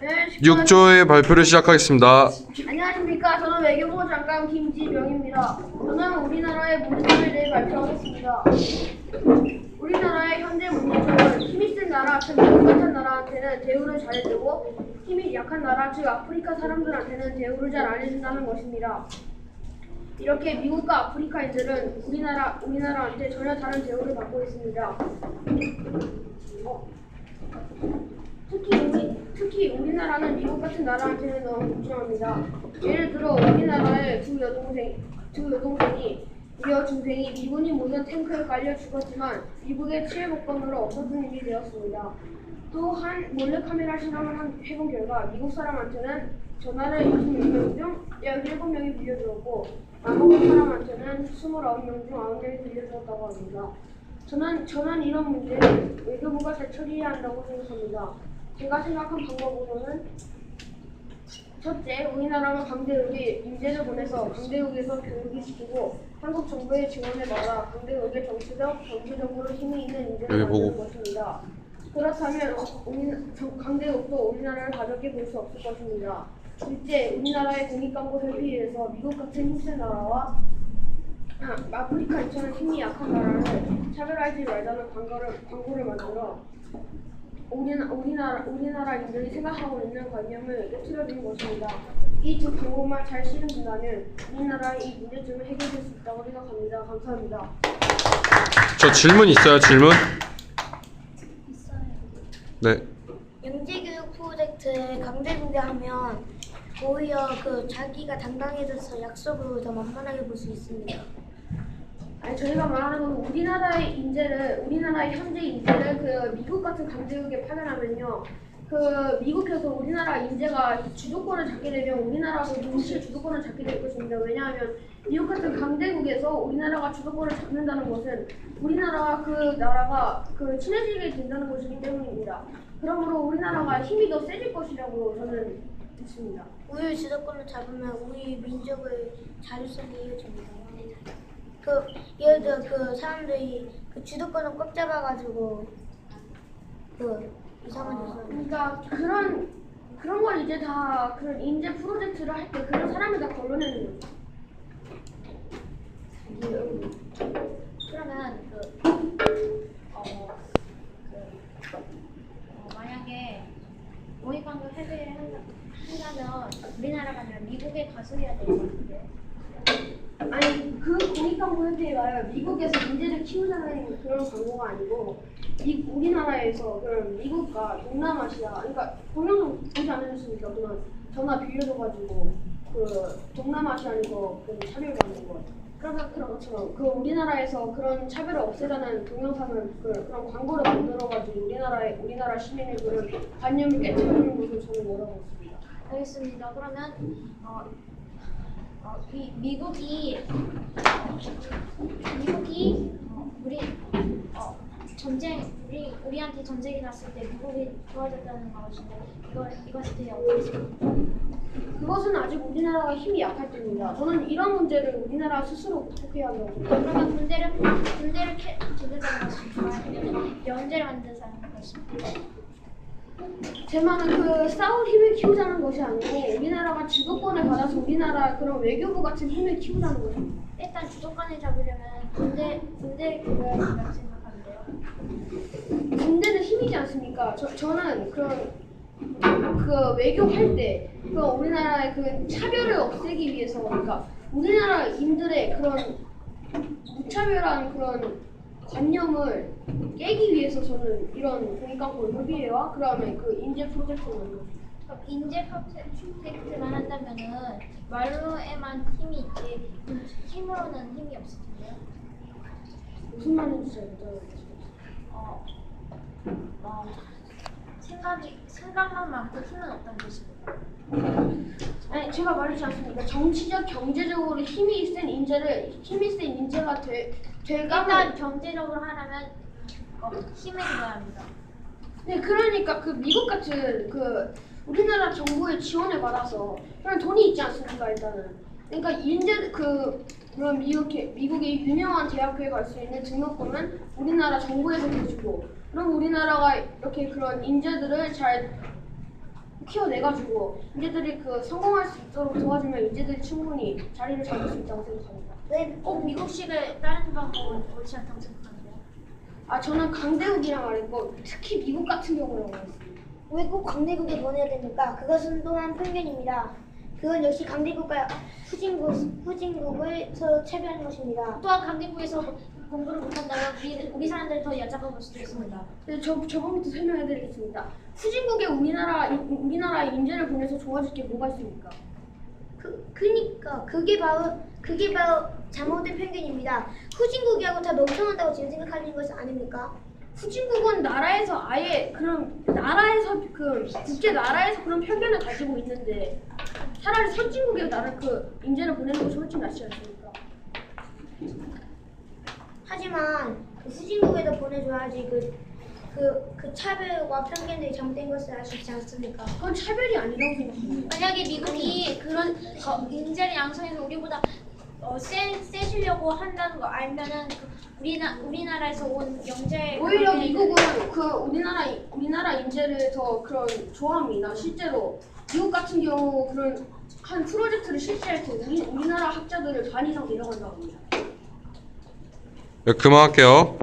6조의 발표를 시작하겠습니다. 안녕하십니까. 저는 외교부 장관 김지명입니다. 저는 우리나라의 문제점에 대해 발표하겠습니다. 우리나라의 현재 문제점은 힘이 센 나라, 즉 미국 같은 나라한테는 대우를 잘해주고 힘이 약한 나라, 즉 아프리카 사람들한테는 대우를 잘 안 해준다는 것입니다. 이렇게 미국과 아프리카인들은 우리나라한테 전혀 다른 대우를 받고 있습니다. 특히 우리나라는 미국 같은 나라한테는 너무 무심합니다. 예를 들어 우리나라의 두 여동생이 중생이 미군이 모든 탱크에 깔려 죽었지만 미국의 치외복권으로 없어진 일이 되었습니다. 또한 몰래카메라 실험을 해본 결과 미국 사람한테는 전화를 26명 중 17명이 빌려주었고 남아공 사람한테는 29명 중 9명이 빌려주었다고 합니다. 저는 이런 문제를 외교부가 잘 처리해야 한다고 생각합니다. 제가 생각한 방법으로는 첫째, 우리나라는 강대국에 인재를 보내서 강대국에서 교육을 시키고 한국 정부의 지원을 받아 강대국의 정치적, 경제적으로 힘이 있는 인재를 만드는 것입니다. 그렇다면 강대국도 우리나라를 가볍게 볼 수 없을 것입니다. 둘째, 우리나라의 국립광고협의회에서 미국 같은 힘센 나라와 아프리카처럼 힘이 약한 나라를 차별하지 말자는 광고를 만들어 우리나라인들이 생각하고 있는 관념을 깨트려주는 것입니다. 이 두 방법만 잘 실행된다면 우리나라의 이 문제점을 해결될 수 있다고 생각합니다. 감사합니다. 저 질문 있어요? 질문? 있어요. 네. 영재교육 프로젝트에 강대국에 하면 오히려 자기가 당당해져서 약속으로 더 만만하게 볼 수 있습니다. 아니, 저희가 말하는 건 우리나라의 현재 인재를 미국 같은 강대국에 파견하면요, 미국에서 우리나라 인재가 주도권을 잡게 되면 우리나라도 동시에 주도권을 잡게 될 것입니다. 왜냐하면 미국 같은 강대국에서 우리나라가 주도권을 잡는다는 것은 우리나라와 그 나라가 친해지게 된다는 것이기 때문입니다. 그러므로 우리나라가 힘이 더 세질 것이라고 저는 믿습니다. 우리 주도권을 잡으면 우리 민족의 자율성이 이어집니다. 예를 들어 사람들이 주도권을 꽉 잡아가지고 이상한 짓을. 그러니까 그런 걸 이제 다 그런 인재 프로젝트를 할 때 그런 사람을 다 걸러내는 거죠. 그러면 만약에 모의광고 협의를 한다면 우리나라가 아니라 미국에 가서 해야 될 것 같은데. 아니, 공익광고협회가 미국에서 인재를 키우자는 그런 광고가 아니고 우리나라에서 그런 미국과 동남아시아, 그러니까 동영상 보지 않으셨습니까? 그동안 전화 빌려줘가지고 동남아시아에서 차별받는 거. 그런 것처럼 우리나라에서 그런 차별을 없애자는 동영상을 그런 광고를 만들어가지고 우리나라 시민의 그런 관념을 깨트리는 것을 저는 뭐라고 했습니다. 알겠습니다. 그러면 미국이 우리한테 전쟁이 났을 때 미국이 도와줬다는 것인데 이것에 대해 어떻게 생각하세요? 그것은 아직 우리나라가 힘이 약할 때입니다. 저는 이런 문제를 우리나라 스스로 극복해야 한다고 생각합니다. 그러면 군대를 만들자는 것인가 아니면 연대를 만들자는 것인가? 제 말은 싸울 힘을 키우자는 것이 아니고 우리나라가 주도권을 받아서 우리나라 그런 외교부 같은 힘을 키우자는 것입니다. 일단 주도권을 잡으려면 군대 교육을 한다고 생각하는데요. 군대는 힘이지 않습니까? 저는 외교할 때 우리나라의 차별을 없애기 위해서, 그러니까 우리나라인들의 그런 무차별한 그런 관념을 깨기 위해서 저는 이런 공익광고협의회와 그다음에 인재 프로젝트를 만들었습니다. 그럼 인재 프로젝트만 한다면은 말로에만 힘이 있지 힘으로는 힘이 없을 텐데요. 무슨 말인지 잘 모르겠어요. 생각만 많고 힘은 없다는 뜻입니다. 아니, 제가 말했지 않습니까? 정치적, 경제적으로 힘이 센 인재가 일단 경제적으로 하려면 힘을 줘야 합니다. 네, 그러니까 미국 같은 우리나라 정부의 지원을 받아서 그런 돈이 있지 않습니까? 일단은 그러니까 그런 미국의 유명한 대학교에 갈 수 있는 등록금은 우리나라 정부에서 해주고, 그럼 우리나라가 이렇게 그런 인재들을 잘 키워내가지고 인재들이 그 성공할 수 있도록 도와주면 인재들이 충분히 자리를 잡을 수 있다고 생각합니다. 왜 꼭 미국식을 다른 방법은 옳지 않다고 생각하는데요. 저는 강대국이라 말했고 특히 미국 같은 경우라고 말했습니다. 왜 꼭 강대국에 보내야 됩니까? 그것은 또한 편견입니다. 그건 역시 강대국과 후진국을 서로 차별하는 것입니다. 또한 강대국에서 공부를 못한다면 우리 사람들이 더 얕잡아 볼 수도 있습니다. 네, 저번부터 설명해드리겠습니다. 후진국에 우리나라의 인재를 보내서 좋아질 게 뭐가 있습니까? 그니까 그게 바로 잘못된 편견입니다. 후진국이하고 다 멍청하다고 지금 생각하는 것은 아닙니까? 후진국은 나라에서 국제 나라에서 그런 편견을 가지고 있는데 차라리 선진국에 인재를 보내는 것이 훨씬 낫지 않습니까? 하지만 그 후진국에도 보내줘야지 그 차별과 편견들이 잘못된 것을 알 수 있지 않습니까? 그건 차별이 아니라고 생각합니다. 만약에 미국이 그런 인재를 양성해서 우리보다 세시려고 한다는 거 알면은 우리나라에서 온 영재 오히려 미국은 우리나라 인재를 더 그런 좋아합니다. 실제로 미국 같은 경우 그런 한 프로젝트를 실시할 때 우리나라 학자들을 반 이상 데려간다고 합니다. 네, 그만할게요.